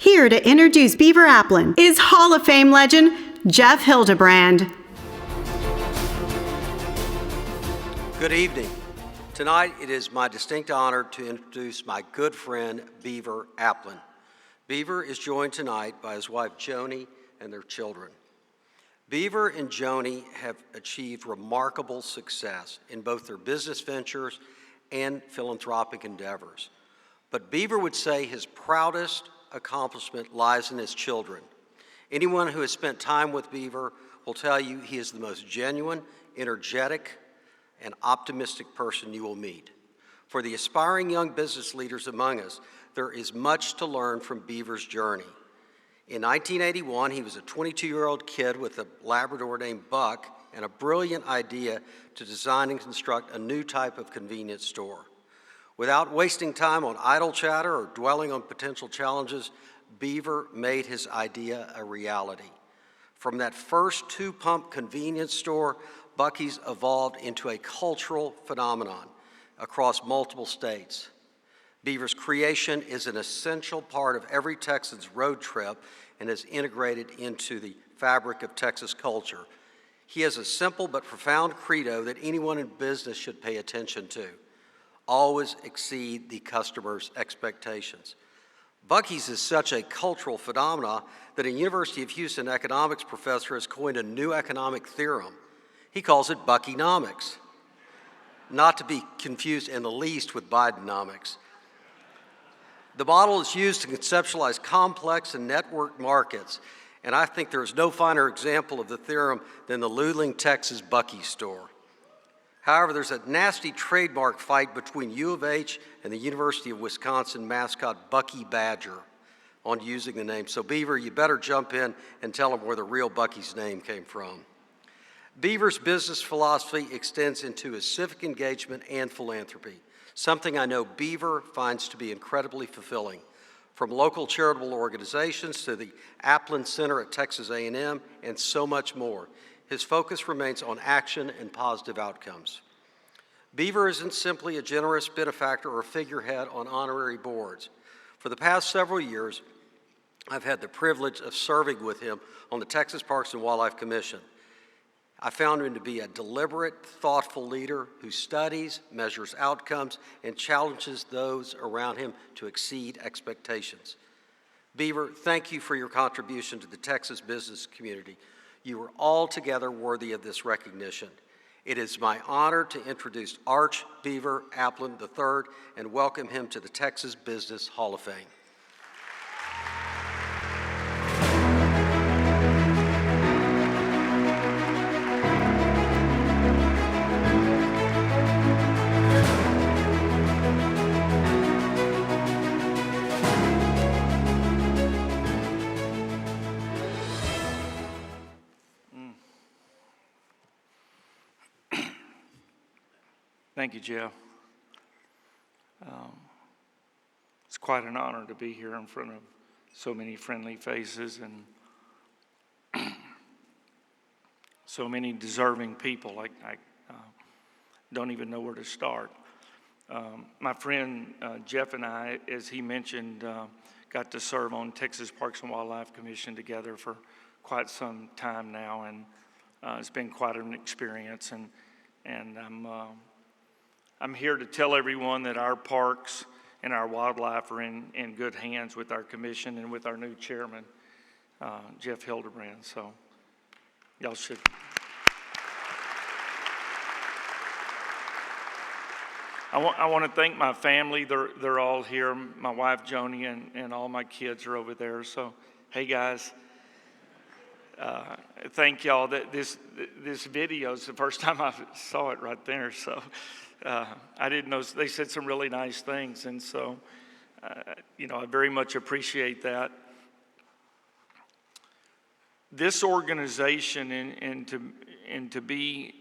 Here to introduce Beaver Aplin is Hall of Fame legend Jeff Hildebrand. Good evening. Tonight it is my distinct honor to introduce my good friend Beaver Aplin. Beaver is joined tonight by his wife Joanie and their children. Beaver and Joanie have achieved remarkable success in both their business ventures and philanthropic endeavors. But Beaver would say his proudest accomplishment lies in his children. Anyone who has spent time with Beaver will tell you he is the most genuine, energetic, and optimistic person you will meet. For the aspiring young business leaders among us, there is much to learn from Beaver's journey. In 1981, he was a 22-year-old kid with a Labrador named Buck and a brilliant idea to design and construct a new type of convenience store. Without wasting time on idle chatter or dwelling on potential challenges, Beaver made his idea a reality. From that first two-pump convenience store, Buc-ee's evolved into a cultural phenomenon across multiple states. Beaver's creation is an essential part of every Texan's road trip and is integrated into the fabric of Texas culture. He has a simple but profound credo that anyone in business should pay attention to. Always exceed the customer's expectations. Buc-ee's is such a cultural phenomenon that a University of Houston economics professor has coined a new economic theorem. He calls it Buc-eenomics, not to be confused in the least with Bidenomics. The model is used to conceptualize complex and networked markets, and I think there is no finer example of the theorem than the Luling, Texas Buc-ee store. However, there's a nasty trademark fight between U of H and the University of Wisconsin mascot Buc-ee Badger on using the name. So Beaver, you better jump in and tell them where the real Buc-ee's name came from. Beaver's business philosophy extends into his civic engagement and philanthropy, something I know Beaver finds to be incredibly fulfilling. From local charitable organizations to the Aplin Center at Texas A&M and so much more, his focus remains on action and positive outcomes. Beaver isn't simply a generous benefactor or figurehead on honorary boards. For the past several years, I've had the privilege of serving with him on the Texas Parks and Wildlife Commission. I found him to be a deliberate, thoughtful leader who studies, measures outcomes, and challenges those around him to exceed expectations. Beaver, thank you for your contribution to the Texas business community. You are altogether worthy of this recognition. It is my honor to introduce Arch Beaver Aplin III and welcome him to the Texas Business Hall of Fame. Thank you, Jeff. It's quite an honor to be here in front of so many friendly faces and so many deserving people. I don't even know where to start. My friend Jeff and I, as he mentioned, got to serve on Texas Parks and Wildlife Commission together for quite some time now, and it's been quite an experience. And I'm here to tell everyone that our parks and our wildlife are in good hands with our commission and with our new chairman, Jeff Hildebrand. So y'all should. I want to thank my family. They're all here. My wife, Joanie, and all my kids are over there. So, hey, guys. Thank y'all. This video is the first time I saw it right there. So I didn't know. They said some really nice things. And so, I very much appreciate that. This organization and to be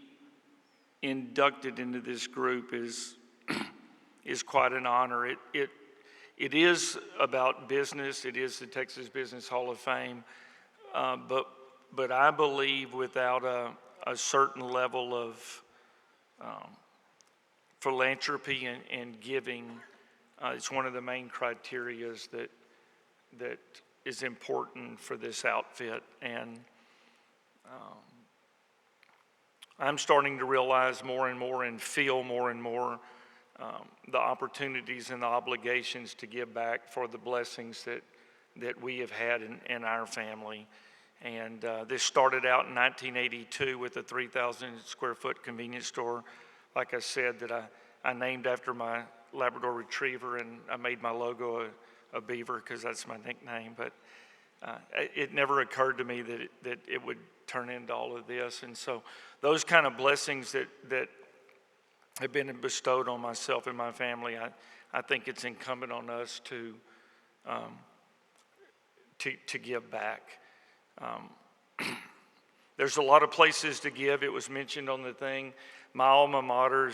inducted into this group is quite an honor. It is about business. It is the Texas Business Hall of Fame. But I believe without a certain level of philanthropy and giving, it's one of the main criterias that is important for this outfit. And I'm starting to realize more and more and feel more and more the opportunities and the obligations to give back for the blessings that we have had in our family. And this started out in 1982 with a 3,000 square foot convenience store, like I said, that I named after my Labrador Retriever, and I made my logo a beaver because that's my nickname. But it never occurred to me that it would turn into all of this. And so those kind of blessings that have been bestowed on myself and my family, I think it's incumbent on us to give back. There's a lot of places to give. It was mentioned on the thing. My alma mater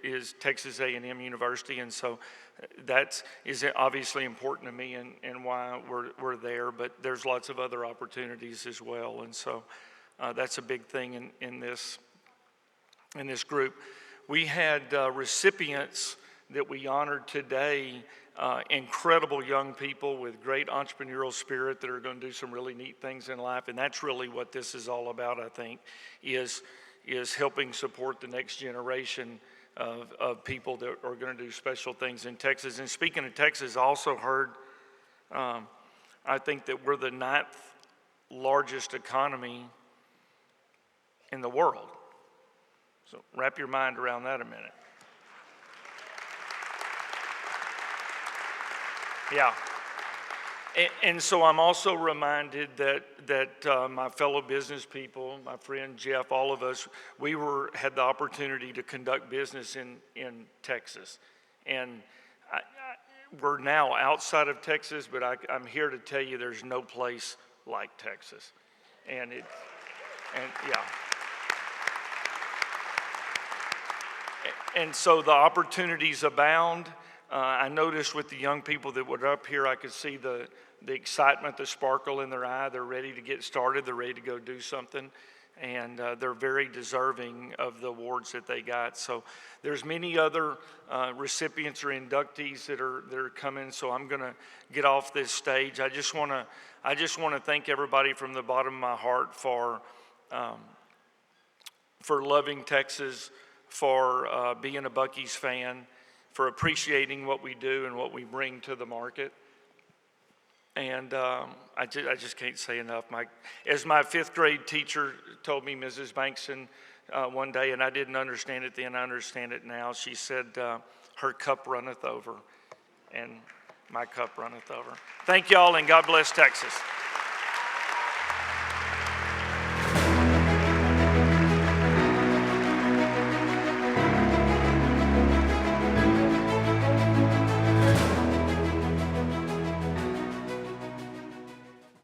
is Texas A&M University, and so that is obviously important to me and why we're there, but there's lots of other opportunities as well, and so that's a big thing in this group. We had recipients that we honored today, incredible young people with great entrepreneurial spirit that are going to do some really neat things in life, and that's really what this is all about, I think, is helping support the next generation of people that are going to do special things in Texas. And speaking of Texas, I also heard, I think that we're the 9th largest economy in the world. So wrap your mind around that a minute. Yeah. And so I'm also reminded that my fellow business people, my friend Jeff, all of us, we had the opportunity to conduct business in Texas. And we're now outside of Texas, but I'm here to tell you there's no place like Texas. And yeah. And so the opportunities abound. I noticed with the young people that were up here, I could see the excitement, the sparkle in their eye. They're ready to get started. They're ready to go do something. And they're very deserving of the awards that they got. So there's many other recipients or inductees that are coming. So I'm going to get off this stage. I just want to thank everybody from the bottom of my heart for loving Texas, for being a Buc-ee's fan, for appreciating what we do and what we bring to the market. And I just can't say enough. As my 5th grade teacher told me, Mrs. Bankson, one day, and I didn't understand it then, I understand it now. She said, her cup runneth over, and my cup runneth over. Thank y'all, and God bless Texas.